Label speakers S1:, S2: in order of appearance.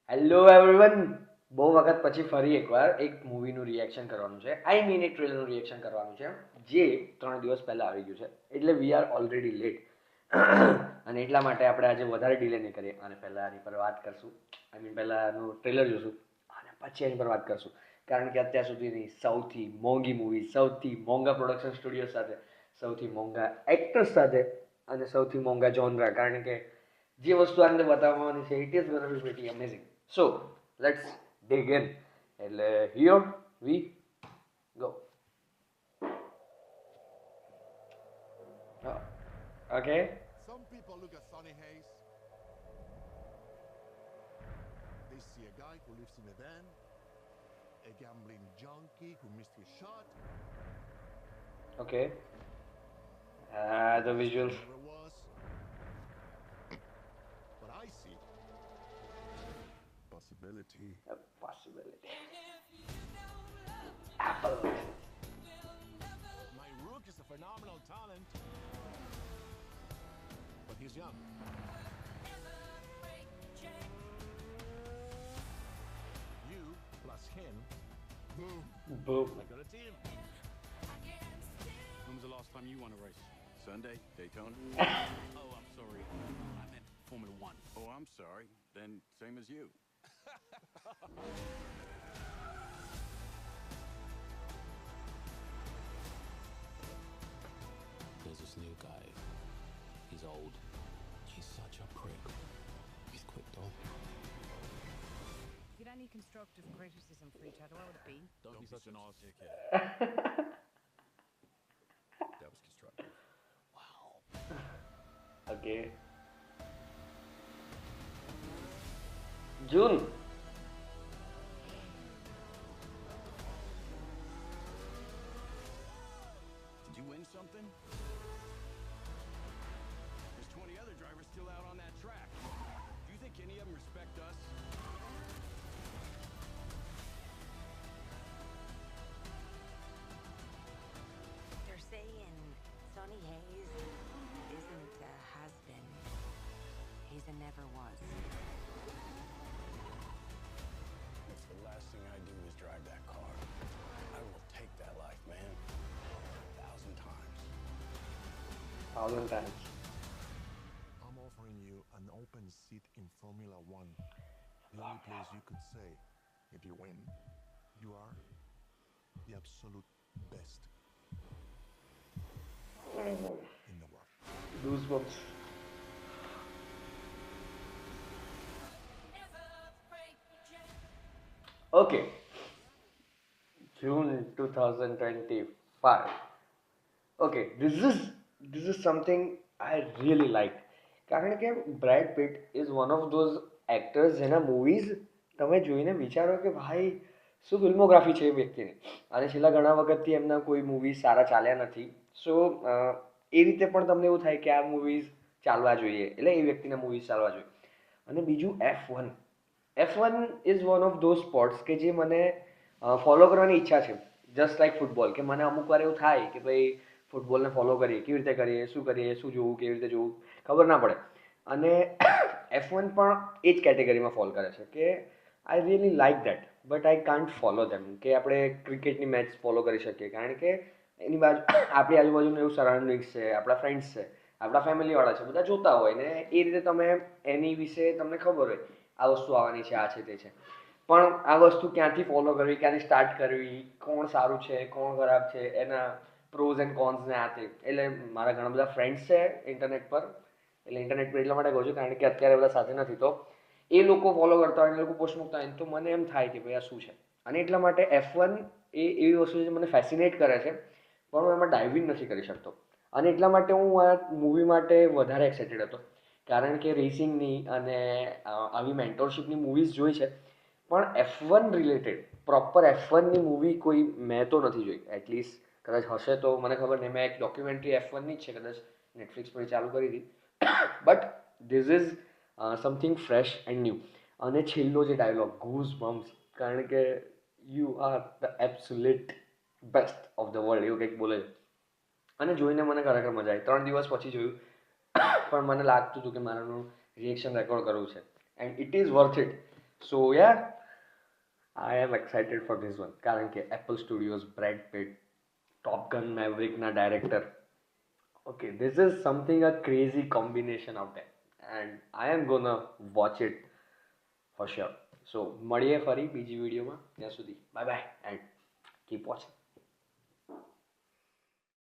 S1: Hello everyone. બહુ વખત પછી ફરી એકવાર એક મૂવીનું રિએક્શન કરવાનું છે. આઈ મીન એક ટ્રેલરનું રિએક્શન કરવાનું છે, જે 3 દિવસ પહેલાં આવી ગયું છે. એટલે વી આર ઓલરેડી લેટ. અને એટલા માટે આપણે આજે વધારે ડિલે નહીં કરીએ અને પહેલાં આની પર વાત કરશું. આઈ મીન પહેલાંનું ટ્રેલર જોશું અને પછી એની પર વાત કરશું. કારણ કે અત્યાર સુધીની સૌથી મોંઘી મૂવી, સૌથી મોંઘા પ્રોડક્શન સ્ટુડિયો સાથે, સૌથી મોંઘા એક્ટર્સ સાથે અને સૌથી મોંઘા જોનરા. કારણ કે જે વસ્તુ આ અંદર બતાવવાની છે, it is gonna be pretty amazing. So let's dig in. એટલે here we go. Okay.
S2: Some people look at Sonny Hayes, they see a guy who lives in a van, a gambling junkie who missed his shot,
S1: okay. The visuals.
S2: never was. But I see possibility.
S1: A possibility. Apple.
S2: My rook is a phenomenal talent, but he's young. You plus him, boom,
S1: Boom.
S2: I got a team.
S3: When was the last time you won a race?
S4: Sunday, Daytona.
S3: Oh, I'm sorry. I meant Formula One.
S4: Oh, I'm sorry. Then same as you.
S5: There's this new guy. He's old. He's such a prick. He's quick though.
S6: If you'd any constructive criticism for each other, what would it be?
S3: Don't be such an arse dickhead.
S4: That was constructive.
S1: Okay. June.
S4: Did you win something?
S3: There's 20 other drivers still out on that track. Do you think any of them respect us?
S6: They're saying Sonny Hayes isn't a has-been. He's a never was.
S4: If the last thing I do is drive that car, I will take that life, man. 1,000 times.
S1: 1,000 times.
S2: I'm offering you an open seat in Formula One. The only place you could say, if you win, you are the absolute best in the world.
S1: Goosebumps. Okay. June 2025. Okay, this is something I really like. કારણ કે bread pit is one of those actors જેના movies તમે જોઈને વિચારો કે ભાઈ શું ફિલ્મોગ્રાફી છે એ વ્યક્તિની. અને છેલ્લા ઘણા વખતથી એમના કોઈ મૂવીઝ સારા ચાલ્યા નથી. સો એ રીતે પણ તમને એવું થાય કે આ મૂવીઝ ચાલવા જોઈએ, એટલે એ વ્યક્તિના મૂવીઝ ચાલવા જોઈએ. અને બીજું F1. F1 is one of those sports કે જે મને ફોલો કરવાની ઈચ્છા છે. જસ્ટ લાઈક ફૂટબોલ, કે મને અમુક વાર એવું થાય કે ભાઈ ફૂટબોલને ફોલો કરીએ, કેવી રીતે કરીએ, શું જોવું, કેવી રીતે જોવું, ખબર ના પડે. અને F1 પણ એ જ કેટેગરીમાં ફોલ કરે છે કે I really like that, but I can't follow them. કે આપણે ક્રિકેટની મેચ ફોલો કરી શકીએ, કારણ કે એની બાજુ આપણી આજુબાજુનું એવું સરાઉન્ડિંગ્સ છે, આપણા ફ્રેન્ડ્સ છે, આપણા ફેમિલીવાળા છે, બધા જોતા હોય ને એ રીતે તમે એની વિશે તમને ખબર હોય આ વસ્તુ આવવાની છે, આ છે, તે છે. પણ આ વસ્તુ ક્યાંથી ફોલો કરવી, ક્યાંથી સ્ટાર્ટ કરવી, કોણ સારું છે, કોણ ખરાબ છે, એના પ્રોઝ એન્ડ કોન્સ ને આ તે. એટલે મારા ઘણા બધા ફ્રેન્ડ્સ છે ઇન્ટરનેટ પર. એટલે ઇન્ટરનેટ પર એટલા માટે કહું છું કારણ કે અત્યારે બધા સાથે નથી, તો એ લોકો ફોલો કરતા હોય, એ લોકો પોસ્ટ મૂકતા હોય તો મને એમ થાય કે ભાઈ આ શું છે. અને એટલા માટે F1 એ એવી વસ્તુ છે જે મને ફેસિનેટ કરે છે, પણ હું એમાં ડાઇવિંગ નથી કરી શકતો. અને એટલા માટે હું આ મૂવી માટે વધારે એક્સાઇટેડ હતો, કારણ કે રેસિંગની અને આવી મેન્ટોરશિપની મૂવીઝ જોઈ છે, પણ F1 રિલેટેડ પ્રોપર F1ની મૂવી કોઈ મેં તો નથી જોઈ. એટલીસ્ટ કદાચ હશે તો મને ખબર નહીં. મેં એક ડોક્યુમેન્ટરી F1ની જ છે, કદાચ નેટફ્લિક્સ પર ચાલુ કરી હતી. But this is something fresh and new. અને છેલ્લો જે ડાયલોગ, ગૂઝ બમ્સ, કારણ કે you are the absolute best of the world, એવું કંઈક બોલે છે. અને જોઈને મને ખરેખર મજા આવી. 3 દિવસ પછી જોયું, પણ મને લાગતું હતું કે મારાનું રિએક્શન રેકોર્ડ કરવું છે, and it is worth it. So ya I am excited for this one કારણ કે Apple Studios Brad Pitt Top Gun મેવરિકના director okay this is something a crazy combination out there and I am gonna watch it for sure so મળીએ ફરી બીજી વિડીયોમાં ત્યાં સુધી bye bye and keep watching